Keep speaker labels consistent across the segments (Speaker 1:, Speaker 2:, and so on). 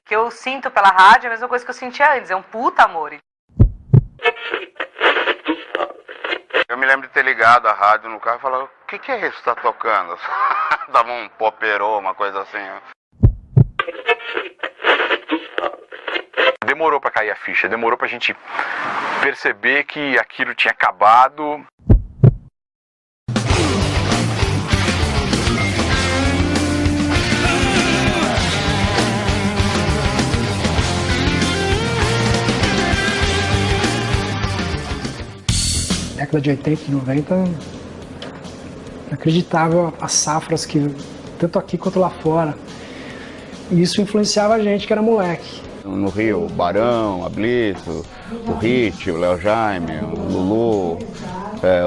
Speaker 1: que eu sinto pela rádio é a mesma coisa que eu sentia antes, é um puta amor.
Speaker 2: Eu me lembro de ter ligado a rádio no carro e falar, o que é isso que tá tocando? Dava um poperô, uma coisa assim.
Speaker 3: Demorou pra cair a ficha, demorou pra gente perceber que aquilo tinha acabado.
Speaker 4: Década de 80 e 90, inacreditável as safras que, tanto aqui quanto lá fora. E isso influenciava a gente que era moleque.
Speaker 2: No Rio, o Barão, a Blitz, o Hit, o Léo Jaime, o Lulu,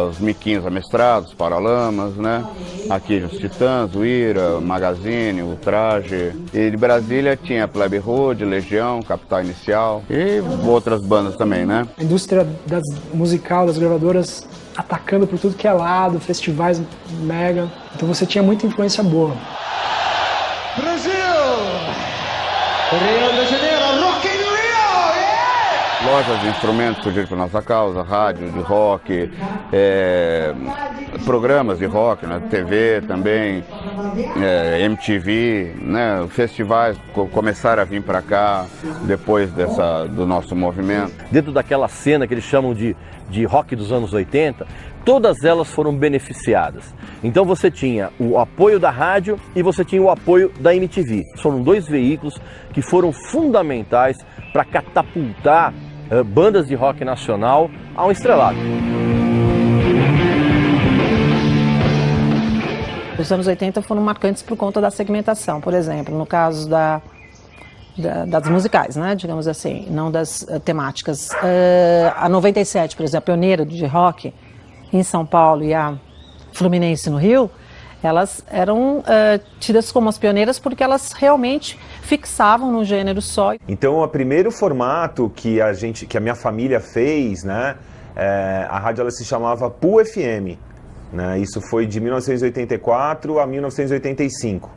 Speaker 2: os Miquinhos Amestrados, Paralamas, né? Aqui os Titãs, o Ira, o Magazine, o Traje. E de Brasília tinha Plebe Hood, Legião, Capital Inicial e outras bandas também, né?
Speaker 4: A indústria musical das gravadoras atacando por tudo que é lado, festivais mega. Então você tinha muita influência boa.
Speaker 5: Brasil! Rio de Janeiro, Rock in Rio! Yeah!
Speaker 2: Lojas de instrumentos surgiram por nossa causa, rádio de rock, programas de rock, né, TV também, MTV, né, festivais começaram a vir para cá depois do nosso movimento.
Speaker 6: Dentro daquela cena que eles chamam de rock dos anos 80, todas elas foram beneficiadas. Então você tinha o apoio da rádio e você tinha o apoio da MTV. Foram dois veículos que foram fundamentais para catapultar bandas de rock nacional a um estrelado.
Speaker 7: Os anos 80 foram marcantes por conta da segmentação, por exemplo, no caso das musicais, né, digamos assim, não das temáticas. A 97, por exemplo, a pioneira de rock em São Paulo e a Fluminense no Rio, elas eram tidas como as pioneiras porque elas realmente fixavam num gênero só.
Speaker 8: Então, o primeiro formato que a minha família fez, né, a rádio ela se chamava PU FM, né, isso foi de 1984 a 1985.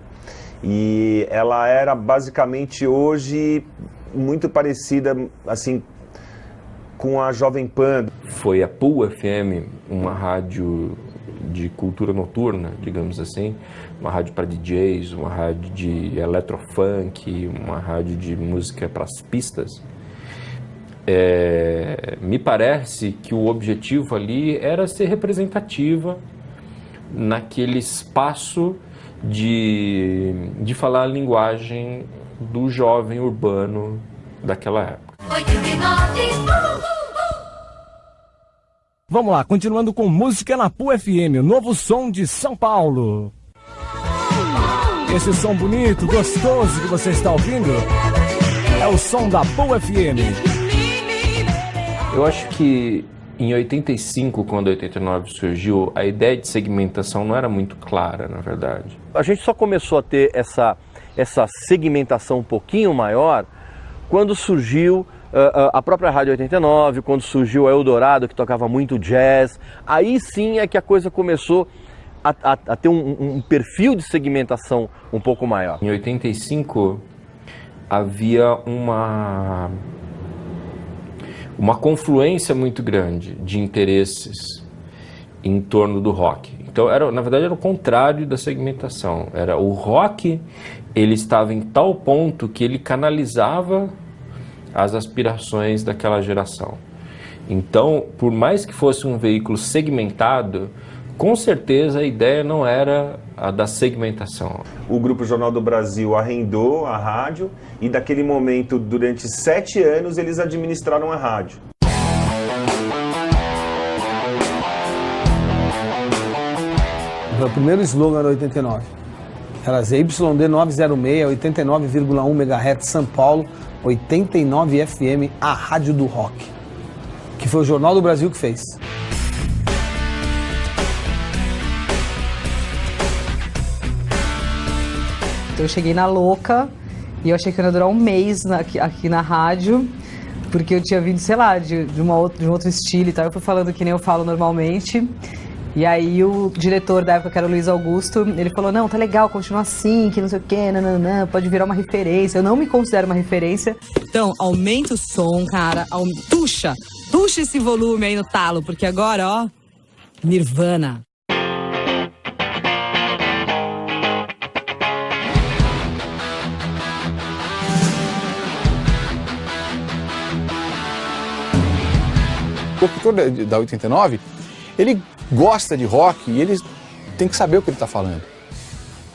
Speaker 8: E ela era basicamente hoje muito parecida assim com a Jovem Pan.
Speaker 9: Foi a PU FM, uma rádio de cultura noturna, digamos assim, uma rádio para DJs, uma rádio de eletrofunk, uma rádio de música para as pistas. Me parece que o objetivo ali era ser representativa naquele espaço de falar a linguagem do jovem urbano daquela época.
Speaker 10: 89.
Speaker 11: Vamos lá, continuando com música na PU FM, o novo som de São Paulo. Esse som bonito, gostoso que você está ouvindo é o som da PU FM.
Speaker 9: Eu acho que em 85, quando 89 surgiu, a ideia de segmentação não era muito clara, na verdade.
Speaker 6: A gente só começou a ter essa segmentação um pouquinho maior quando surgiu a própria Rádio 89, quando surgiu a Eldorado, que tocava muito jazz. Aí sim é que a coisa começou a ter um perfil de segmentação um pouco maior.
Speaker 9: Em 85 havia uma confluência muito grande de interesses em torno do rock. Então, na verdade, era o contrário da segmentação. Era o rock, ele estava em tal ponto que ele canalizava as aspirações daquela geração. Então, por mais que fosse um veículo segmentado, com certeza a ideia não era a da segmentação.
Speaker 8: O Grupo Jornal do Brasil arrendou a rádio e daquele momento, durante 7 anos, eles administraram a rádio.
Speaker 12: O primeiro slogan era 89. Era ZYD 906, 89,1 MHz São Paulo, 89 FM, a rádio do rock. Que foi o Jornal do Brasil que fez.
Speaker 13: Eu cheguei na louca e eu achei que ia durar um mês aqui na rádio, porque eu tinha vindo, sei lá, de um outro estilo e tal. Eu fui falando que nem eu falo normalmente. E aí o diretor da época, que era o Luiz Augusto, ele falou, não, tá legal, continua assim, que não sei o quê, nananã, pode virar uma referência. Eu não me considero uma referência.
Speaker 14: Então, aumenta o som, cara, tuxa esse volume aí no talo, porque agora, ó, Nirvana.
Speaker 15: O locutor da 89, ele gosta de rock e ele tem que saber o que ele está falando,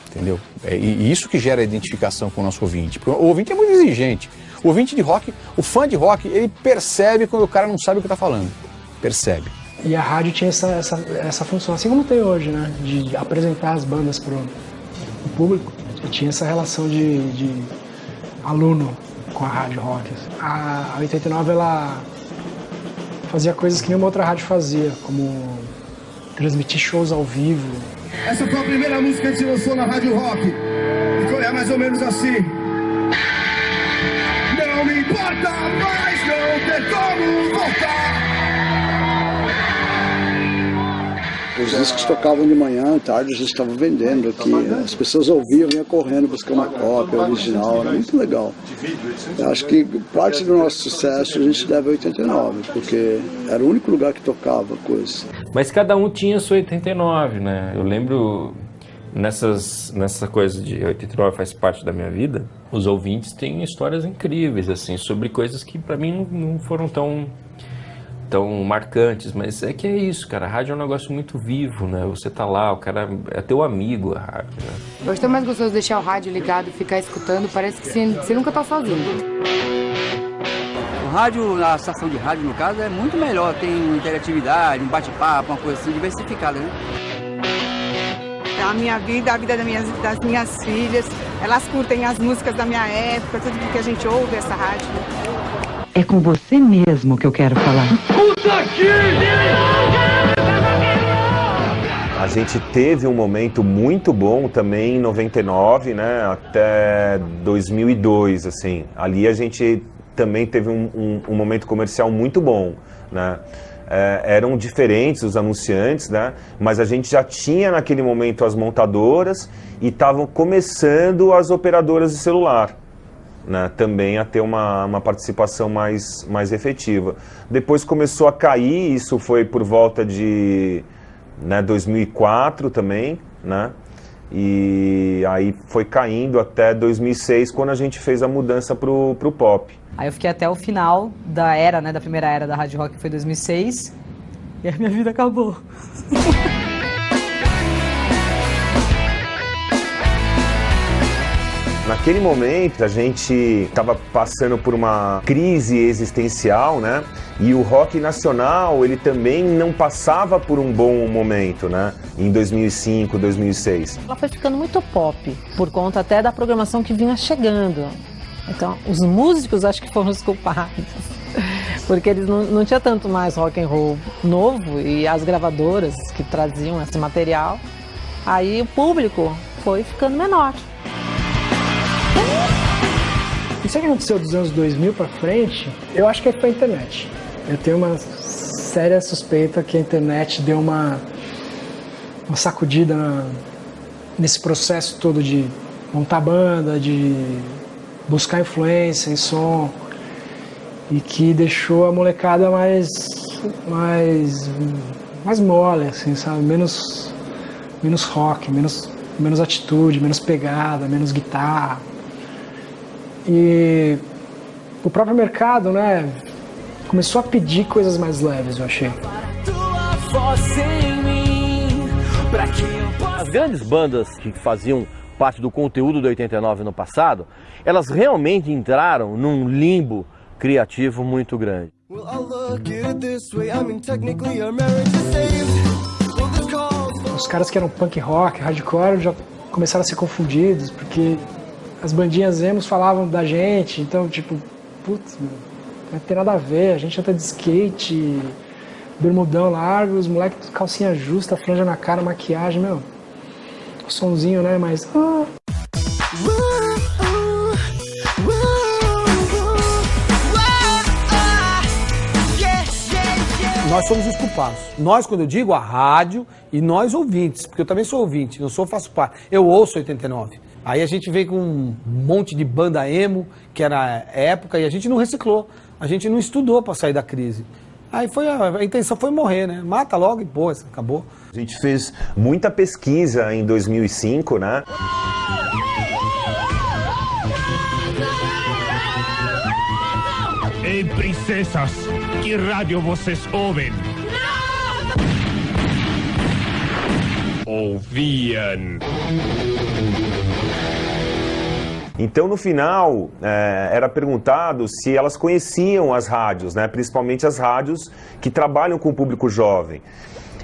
Speaker 15: entendeu? E isso que gera a identificação com o nosso ouvinte, porque o ouvinte é muito exigente. O ouvinte de rock, o fã de rock, ele percebe quando o cara não sabe o que está falando, percebe.
Speaker 4: E a rádio tinha essa função, assim como tem hoje, né, de apresentar as bandas pro público. E tinha essa relação de aluno com a rádio rock. A 89, ela fazia coisas que nenhuma outra rádio fazia, como transmitir shows ao vivo.
Speaker 5: Essa foi a primeira música que a gente lançou na Rádio Rock. E foi mais ou menos assim. Não me importa mais não ter como voltar.
Speaker 16: Os discos tocavam de manhã, à tarde a gente estava vendendo aqui. As pessoas ouviam e iam correndo buscar uma cópia original, era muito legal. Eu acho que parte do nosso sucesso a gente deve a 89, porque era o único lugar que tocava coisa.
Speaker 9: Mas cada um tinha sua 89, né? Eu lembro nessa coisa de 89 faz parte da minha vida, os ouvintes têm histórias incríveis, assim, sobre coisas que pra mim não foram tão marcantes, mas é que é isso, cara, a rádio é um negócio muito vivo, né, você tá lá, o cara é teu amigo, a rádio, né?
Speaker 17: Eu acho tão mais gostoso deixar o rádio ligado e ficar escutando, parece que você nunca tá sozinho.
Speaker 18: O rádio, a estação de rádio, no caso, é muito melhor, tem uma interatividade, um bate-papo, uma coisa assim, diversificada, né?
Speaker 19: A minha vida, a vida das minhas filhas, elas curtem as músicas da minha época, tudo que a gente ouve essa rádio.
Speaker 20: É com você mesmo que eu quero falar.
Speaker 8: A gente teve um momento muito bom também em 99, né, até 2002, assim. Ali a gente também teve um momento comercial muito bom, né. Eram diferentes os anunciantes, né, mas a gente já tinha naquele momento as montadoras e estavam começando as operadoras de celular. Né, também a ter uma participação mais efetiva. Depois começou a cair, isso foi por volta de 2004 também, né, e aí foi caindo até 2006, quando a gente fez a mudança pro pop.
Speaker 13: Aí eu fiquei até o final da era, né, da primeira era da Rádio Rock, que foi 2006, e a minha vida acabou.
Speaker 8: Naquele momento, a gente estava passando por uma crise existencial, né? E o rock nacional, ele também não passava por um bom momento, né? Em 2005, 2006.
Speaker 7: Ela foi ficando muito pop, por conta até da programação que vinha chegando. Então, os músicos acho que foram os culpados. Porque eles não tinha tanto mais rock and roll novo, e as gravadoras que traziam esse material, aí o público foi ficando menor.
Speaker 4: Isso que aconteceu dos anos 2000 pra frente, eu acho que foi a internet. Eu tenho uma séria suspeita que a internet deu uma sacudida nesse processo todo de montar banda, de buscar influência em som, e que deixou a molecada mais mole, assim, sabe? Menos rock, menos atitude, menos pegada, menos guitarra. E o próprio mercado, né, começou a pedir coisas mais leves, eu achei.
Speaker 6: As grandes bandas que faziam parte do conteúdo do 89 no passado, elas realmente entraram num limbo criativo muito grande.
Speaker 4: Os caras que eram punk rock, hardcore, já começaram a ser confundidos, porque as bandinhas emos falavam da gente, então, tipo, putz, não tem nada a ver, a gente anda de skate, bermudão largo, os moleques calcinha justa, franja na cara, maquiagem, meu, o sonzinho, né, mas...
Speaker 12: Nós somos os culpados. Nós, quando eu digo a rádio, e nós ouvintes, porque eu também sou ouvinte, faço parte. Eu ouço 89. Aí a gente veio com um monte de banda emo, que era a época, e a gente não reciclou. A gente não estudou para sair da crise. Aí a intenção foi morrer, né? Mata logo e pô, acabou.
Speaker 8: A gente fez muita pesquisa em 2005, né?
Speaker 11: Ei, princesas, que rádio vocês ouvem? Ouviam.
Speaker 8: Então, no final, era perguntado se elas conheciam as rádios, né? Principalmente as rádios que trabalham com o público jovem.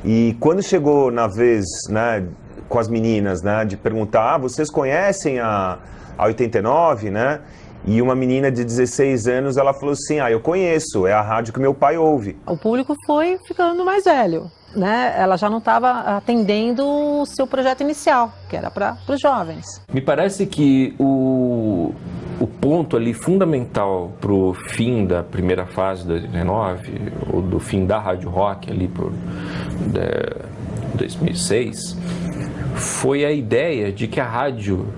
Speaker 8: E quando chegou na vez, né, com as meninas, né, de perguntar, vocês conhecem a 89, né? E uma menina de 16 anos, ela falou assim, eu conheço, é a rádio que meu pai ouve.
Speaker 7: O público foi ficando mais velho, né? Ela já não estava atendendo o seu projeto inicial, que era para os jovens.
Speaker 9: Me parece que o ponto ali fundamental para o fim da primeira fase da 89, ou do fim da Rádio Rock ali por 2006, foi a ideia de que a rádio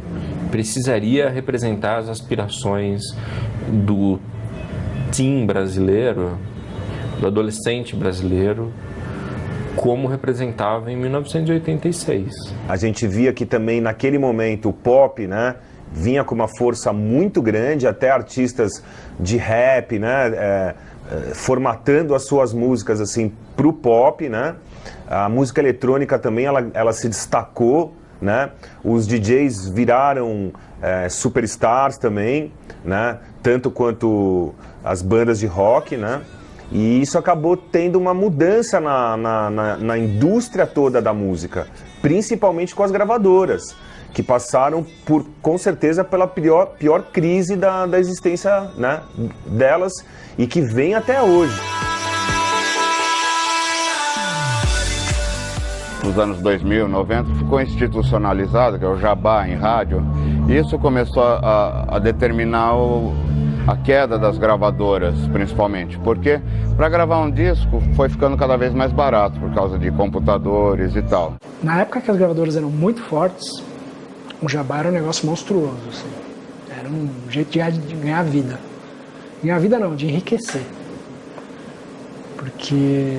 Speaker 9: precisaria representar as aspirações do teen brasileiro, do adolescente brasileiro, como representava em 1986.
Speaker 8: A gente via que também naquele momento o pop, né, vinha com uma força muito grande, até artistas de rap, né, formatando as suas músicas assim pro pop, né? A música eletrônica também ela se destacou, né? Os DJs viraram superstars também, né? Tanto quanto as bandas de rock, né? E isso acabou tendo uma mudança na indústria toda da música, principalmente com as gravadoras, que passaram com certeza pela pior crise da existência, né, delas, e que vem até hoje.
Speaker 2: Nos anos 2000, 90, ficou institucionalizado, que é o jabá em rádio. Isso começou a determinar a queda das gravadoras, principalmente, porque para gravar um disco foi ficando cada vez mais barato, por causa de computadores e tal.
Speaker 4: Na época que as gravadoras eram muito fortes, o jabá era um negócio monstruoso, assim. Era um jeito de ganhar vida. Ganhar vida não, de enriquecer. Porque...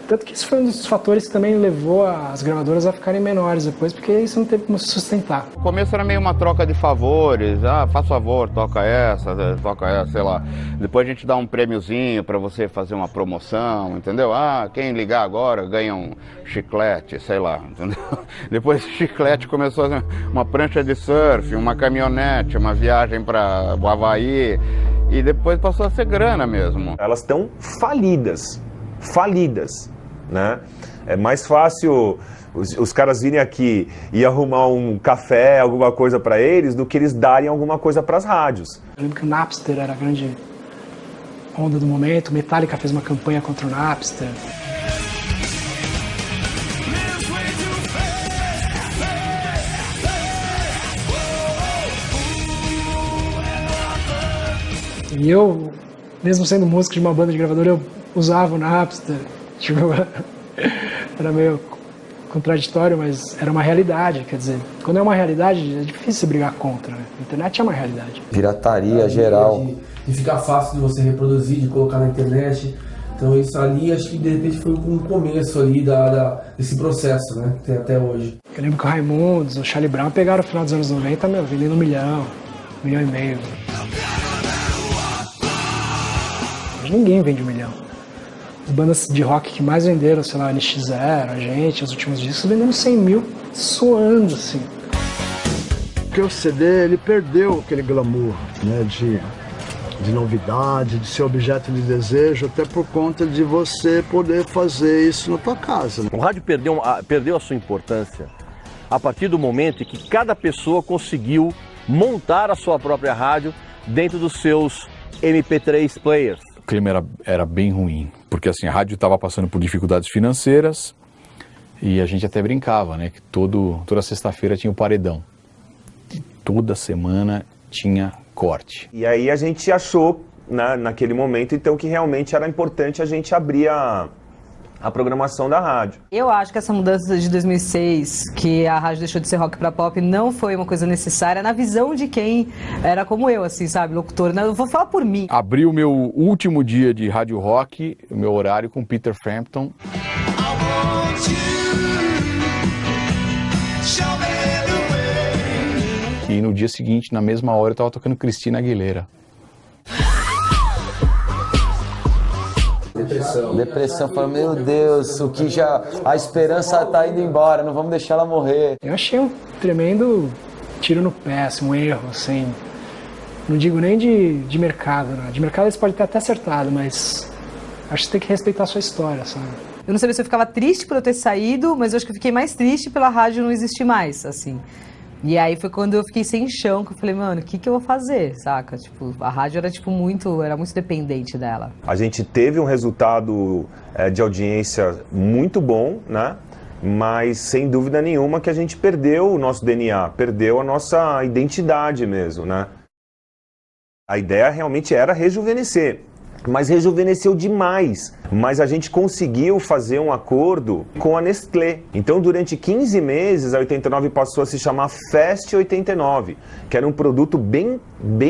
Speaker 4: Tanto que isso foi um dos fatores que também levou as gravadoras a ficarem menores depois, porque isso não teve como se sustentar.
Speaker 2: No começo era meio uma troca de favores, faz favor, toca essa, sei lá. Depois a gente dá um prêmiozinho para você fazer uma promoção, entendeu? Quem ligar agora ganha um chiclete, sei lá, entendeu? Depois esse chiclete começou a uma prancha de surf, uma caminhonete, uma viagem para o Havaí, e depois passou a ser grana mesmo.
Speaker 8: Elas estão falidas, né? É mais fácil os caras virem aqui e arrumar um café, alguma coisa para eles, do que eles darem alguma coisa para as rádios.
Speaker 4: Eu lembro que o Napster era a grande onda do momento, Metallica fez uma campanha contra o Napster. E eu, mesmo sendo músico de uma banda de gravadora, eu usava o Napster. Tipo, era meio contraditório, mas era uma realidade. Quer dizer, quando é uma realidade, é difícil você brigar contra, né? A internet é uma realidade.
Speaker 21: Pirataria geral.
Speaker 12: De ficar fácil de você reproduzir, de colocar na internet. Então isso ali, acho que de repente foi um começo ali desse processo, né? Que tem até hoje.
Speaker 4: Eu lembro que o Raimundos, o Charlie Brown pegaram no final dos anos 90, vendendo 1 milhão, 1,5 milhão. Hoje ninguém vende 1 milhão. As bandas de rock que mais venderam, sei lá, NX0, a gente, os últimos discos, vendendo 100 mil, suando, assim.
Speaker 16: Porque o CD, ele perdeu aquele glamour, né, de novidade, de ser objeto de desejo, até por conta de você poder fazer isso na tua casa.
Speaker 6: O rádio perdeu a sua importância a partir do momento em que cada pessoa conseguiu montar a sua própria rádio dentro dos seus MP3 players.
Speaker 15: O clima era bem ruim, porque assim, a rádio estava passando por dificuldades financeiras e a gente até brincava, né, que toda sexta-feira tinha o paredão. Toda semana tinha corte.
Speaker 8: E aí a gente achou né, naquele momento, então que realmente era importante a gente abrir a programação da rádio.
Speaker 13: Eu acho que essa mudança de 2006, que a rádio deixou de ser rock pra pop, não foi uma coisa necessária na visão de quem era como eu, assim, sabe, locutor. Eu vou falar por mim.
Speaker 15: Abri o meu último dia de rádio rock, o meu horário com Peter Frampton. E no dia seguinte, na mesma hora, eu estava tocando Cristina Aguilera.
Speaker 21: Depressão, fala, meu Deus, o que já... A esperança tá indo embora, não vamos deixar ela morrer.
Speaker 4: Eu achei um tremendo tiro no pé, assim, um erro, assim. Não digo nem de mercado, né? De mercado eles podem ter até acertado, mas acho que você tem que respeitar a sua história, sabe?
Speaker 13: Eu não sabia se eu ficava triste por eu ter saído, mas eu acho que eu fiquei mais triste pela rádio não existir mais, assim. E aí foi quando eu fiquei sem chão, que eu falei, mano, o que eu vou fazer, saca? Tipo, a rádio era, tipo, muito dependente dela.
Speaker 8: A gente teve um resultado de audiência muito bom, né? Mas sem dúvida nenhuma que a gente perdeu o nosso DNA, perdeu a nossa identidade mesmo, né? A ideia realmente era rejuvenescer, mas rejuvenesceu demais. Mas a gente conseguiu fazer um acordo com a Nestlé. Então, durante 15 meses, a 89 passou a se chamar Fest 89, que era um produto bem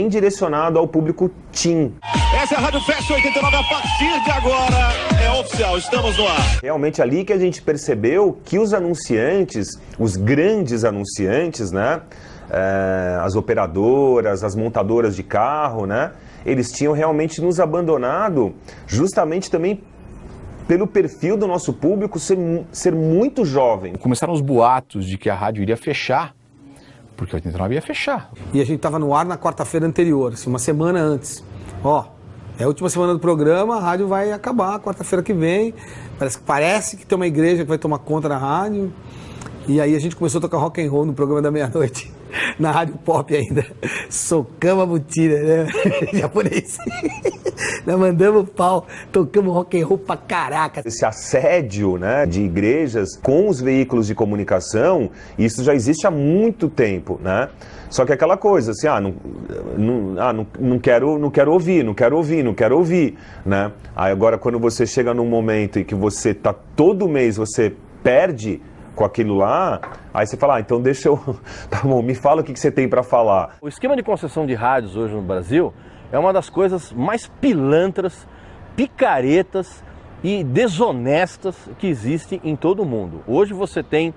Speaker 8: direcionado ao público teen.
Speaker 5: Essa é a Rádio Fest 89, a partir de agora é oficial, estamos no ar.
Speaker 8: Realmente ali que a gente percebeu que os anunciantes, os grandes anunciantes, né? As operadoras, as montadoras de carro, né? Eles tinham realmente nos abandonado justamente também pelo perfil do nosso público ser muito jovem.
Speaker 15: Começaram os boatos de que a rádio iria fechar, porque a 89 ia fechar.
Speaker 12: E a gente estava no ar na quarta-feira anterior, assim, uma semana antes. Ó, é a última semana do programa, a rádio vai acabar quarta-feira que vem. Parece que tem uma igreja que vai tomar conta da rádio. E aí a gente começou a tocar rock and roll no programa da meia-noite, na rádio pop ainda. Socamos a botina, né? Japonês. Nós mandamos pau, tocamos rock and roll pra caraca.
Speaker 8: Esse assédio, né, de igrejas com os veículos de comunicação, isso já existe há muito tempo, né? Só que aquela coisa, assim, não quero ouvir, né? Aí agora quando você chega num momento em que você tá todo mês, você perde com aquilo lá, aí você fala, então deixa eu... Tá bom, me fala o que você tem para falar.
Speaker 6: O esquema de concessão de rádios hoje no Brasil é uma das coisas mais pilantras, picaretas e desonestas que existe em todo o mundo. Hoje você tem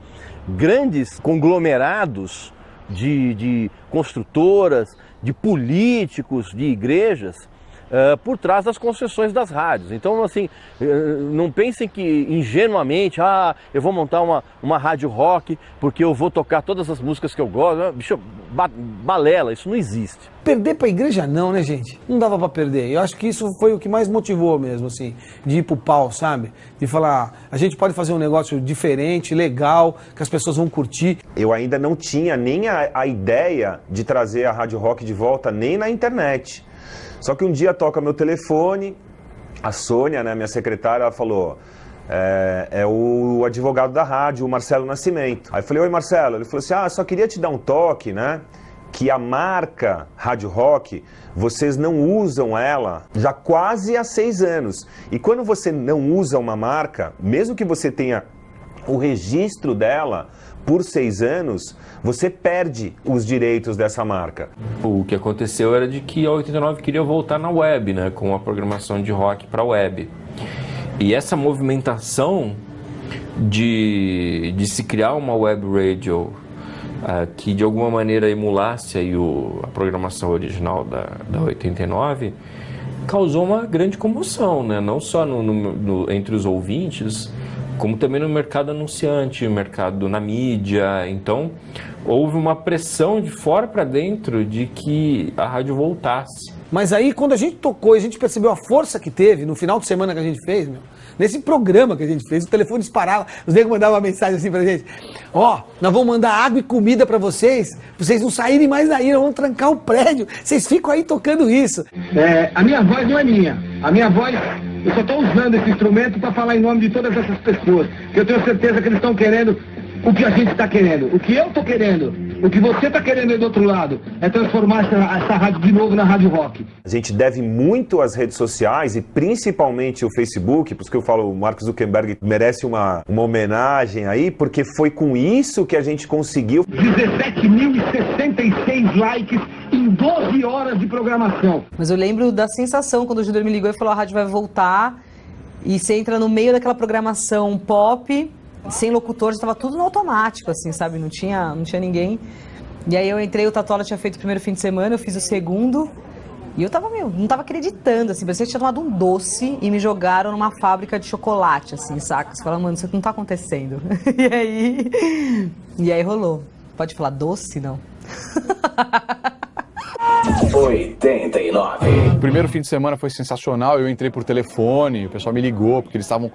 Speaker 6: grandes conglomerados de construtoras, de políticos, de igrejas, por trás das concessões das rádios. Então, assim, não pensem que ingenuamente, eu vou montar uma rádio rock porque eu vou tocar todas as músicas que eu gosto. Bicho, balela, isso não existe.
Speaker 12: Perder pra igreja não, né, gente? Não dava pra perder. Eu acho que isso foi o que mais motivou mesmo, assim, de ir pro pau, sabe? De falar, a gente pode fazer um negócio diferente, legal, que as pessoas vão curtir.
Speaker 8: Eu ainda não tinha nem a ideia de trazer a rádio rock de volta, nem na internet. Só que um dia toca meu telefone, a Sônia, né, minha secretária, ela falou, é o advogado da rádio, o Marcelo Nascimento. Aí eu falei, oi Marcelo, ele falou assim, só queria te dar um toque, né, que a marca Rádio Rock, vocês não usam ela já quase há 6 anos. E quando você não usa uma marca, mesmo que você tenha o registro dela por 6 anos, você perde os direitos dessa marca.
Speaker 9: O que aconteceu era de que a 89 queria voltar na web, né, com a programação de rock para web. E essa movimentação de se criar uma web radio que de alguma maneira emulasse aí a programação original da 89, causou uma grande comoção, né? Não só entre os ouvintes, como também no mercado anunciante, mercado na mídia. Então, houve uma pressão de fora para dentro de que a rádio voltasse.
Speaker 12: Mas aí, quando a gente tocou e a gente percebeu a força que teve no final de semana que a gente fez, nesse programa que a gente fez, o telefone disparava, os negros mandavam uma mensagem assim pra gente, nós vamos mandar água e comida pra vocês não saírem mais daí, nós vamos trancar o prédio, vocês ficam aí tocando isso.
Speaker 5: A minha voz não é minha, a minha voz, eu só estou usando esse instrumento para falar em nome de todas essas pessoas, que eu tenho certeza que eles estão querendo o que a gente está querendo, o que eu estou querendo. O que você está querendo aí do outro lado é transformar essa rádio de novo na Rádio Rock.
Speaker 8: A gente deve muito às redes sociais e principalmente o Facebook, por isso que eu falo, o Mark Zuckerberg merece uma homenagem aí, porque foi com isso que a gente conseguiu
Speaker 5: 17.066 likes em 12 horas de programação.
Speaker 13: Mas eu lembro da sensação quando o Júnior me ligou e falou: a rádio vai voltar, e você entra no meio daquela programação pop, sem locutor, estava tudo no automático, assim, sabe? Não tinha ninguém. E aí eu entrei, o Tatola tinha feito o primeiro fim de semana, eu fiz o segundo. E eu não tava acreditando, assim, parecia que tinha tomado um doce e me jogaram numa fábrica de chocolate, assim, saca? Você fala, mano, isso não tá acontecendo. E aí rolou. Pode falar doce, não?
Speaker 15: 89. O primeiro fim de semana foi sensacional, eu entrei por telefone, o pessoal me ligou, porque eles estavam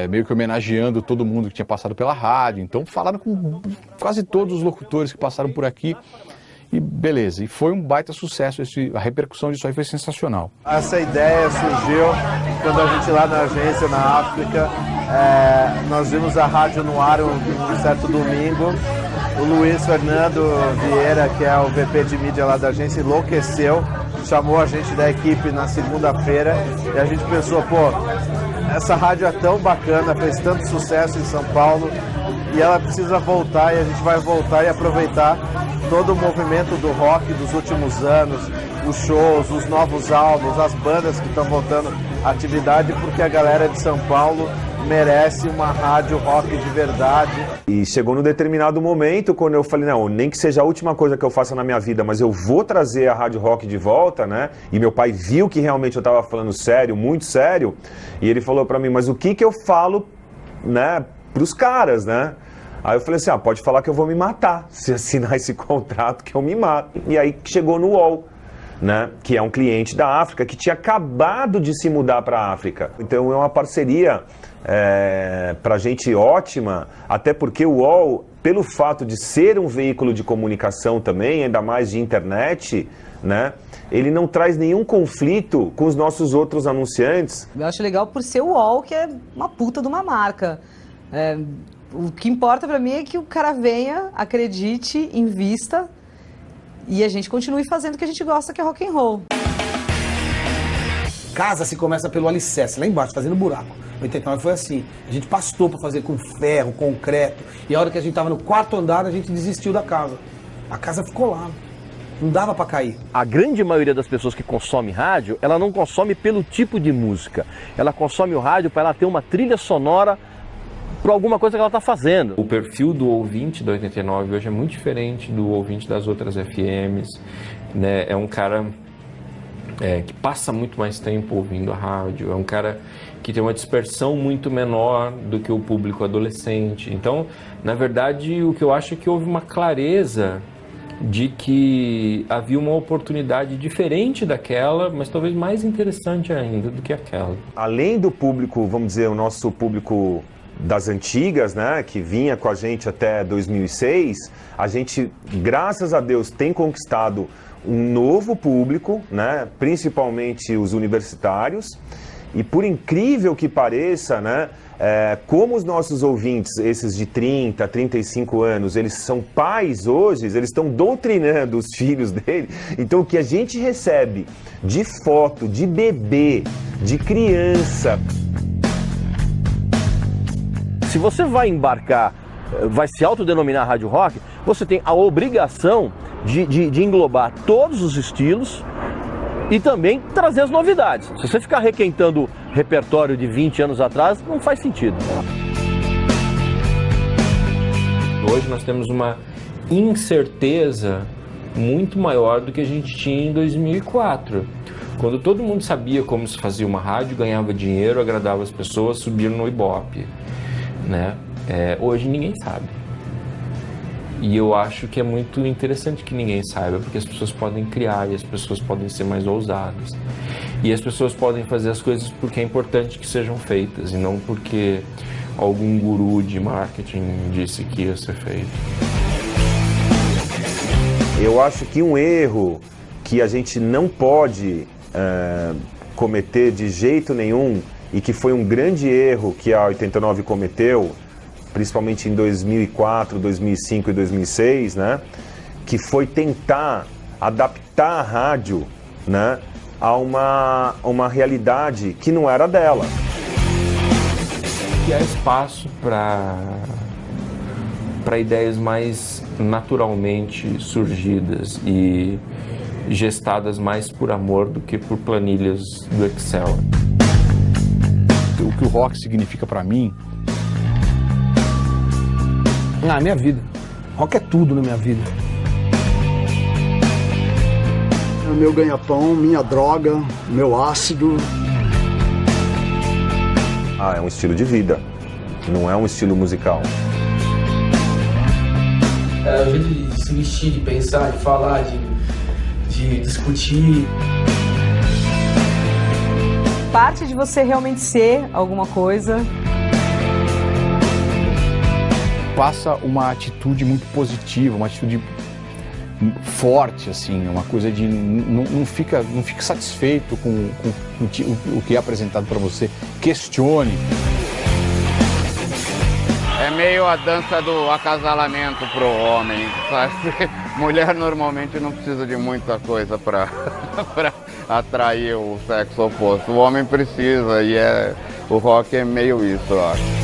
Speaker 15: meio que homenageando todo mundo que tinha passado pela rádio, então falaram com quase todos os locutores que passaram por aqui, e beleza, e foi um baita sucesso, a repercussão disso aí foi sensacional.
Speaker 1: Essa ideia surgiu quando a gente lá na agência, na África, nós vimos a rádio no ar um certo domingo. O Luiz Fernando Vieira, que é o VP de mídia lá da agência, enlouqueceu, chamou a gente da equipe na segunda-feira e a gente pensou, pô, essa rádio é tão bacana, fez tanto sucesso em São Paulo e ela precisa voltar, e a gente vai voltar e aproveitar todo o movimento do rock dos últimos anos, os shows, os novos álbuns, as bandas que estão voltando à atividade, porque a galera de São Paulo merece uma rádio rock de verdade.
Speaker 8: E chegou num determinado momento, quando eu falei, não, nem que seja a última coisa que eu faça na minha vida, mas eu vou trazer a rádio rock de volta, né? E meu pai viu que realmente eu tava falando sério, muito sério, e ele falou pra mim, mas o que eu falo, né, pros caras, né? Aí eu falei assim, pode falar que eu vou me matar, se assinar esse contrato que eu me mato. E aí chegou no UOL, né, que é um cliente da África, que tinha acabado de se mudar para a África. Então é uma parceria pra gente ótima, até porque o UOL, pelo fato de ser um veículo de comunicação também, ainda mais de internet, né, ele não traz nenhum conflito com os nossos outros anunciantes.
Speaker 13: Eu acho legal por ser o UOL, que é uma puta de uma marca. O que importa pra mim é que o cara venha, acredite, invista e a gente continue fazendo o que a gente gosta, que é rock and roll.
Speaker 12: Casa se começa pelo alicerce, lá embaixo, fazendo buraco. 89 foi assim, a gente pastou para fazer com ferro, concreto, e a hora que a gente tava no quarto andar, a gente desistiu da casa. A casa ficou lá, não dava para cair.
Speaker 6: A grande maioria das pessoas que consome rádio, ela não consome pelo tipo de música, ela consome o rádio para ela ter uma trilha sonora para alguma coisa que ela está fazendo.
Speaker 9: O perfil do ouvinte da 89 hoje é muito diferente do ouvinte das outras FMs, né? É um cara que passa muito mais tempo ouvindo a rádio, é um cara que tem uma dispersão muito menor do que o público adolescente. Então, na verdade, o que eu acho é que houve uma clareza de que havia uma oportunidade diferente daquela, mas talvez mais interessante ainda do que aquela.
Speaker 8: Além do público, vamos dizer, o nosso público das antigas, né, que vinha com a gente até 2006, a gente, graças a Deus, tem conquistado um novo público, né, principalmente os universitários, e por incrível que pareça, né, como os nossos ouvintes, esses de 30, 35 anos, eles são pais hoje, eles estão doutrinando os filhos dele, então o que a gente recebe de foto, de bebê, de criança...
Speaker 6: Se você vai embarcar, vai se autodenominar rádio rock, você tem a obrigação de englobar todos os estilos e também trazer as novidades. Se você ficar requentando repertório de 20 anos atrás, não faz sentido.
Speaker 9: Hoje nós temos uma incerteza muito maior do que a gente tinha em 2004. Quando todo mundo sabia como se fazia uma rádio, ganhava dinheiro, agradava as pessoas, subia no Ibope. Né? Hoje ninguém sabe. E eu acho que é muito interessante que ninguém saiba, porque as pessoas podem criar e as pessoas podem ser mais ousadas. E as pessoas podem fazer as coisas porque é importante que sejam feitas e não porque algum guru de marketing disse que ia ser feito.
Speaker 8: Eu acho que um erro que a gente não pode cometer de jeito nenhum, e que foi um grande erro que a 89 cometeu, principalmente em 2004, 2005 e 2006, né? Que foi tentar adaptar a rádio, né, a uma realidade que não era dela.
Speaker 9: Que há espaço para ideias mais naturalmente surgidas e gestadas mais por amor do que por planilhas do Excel.
Speaker 15: O que o rock significa para mim?
Speaker 12: Minha vida. Rock é tudo na minha vida.
Speaker 16: É o meu ganha-pão, minha droga, meu ácido.
Speaker 8: É um estilo de vida, não é um estilo musical.
Speaker 3: É o jeito de se vestir, de pensar, de falar, de discutir.
Speaker 13: Parte de você realmente ser alguma coisa.
Speaker 15: Passa uma atitude muito positiva, uma atitude forte, assim, uma coisa de não fica satisfeito com o que é apresentado para você, questione.
Speaker 2: É meio a dança do acasalamento pro homem, sabe? Mulher normalmente não precisa de muita coisa para atrair o sexo oposto. O homem precisa e o rock é meio isso, eu acho.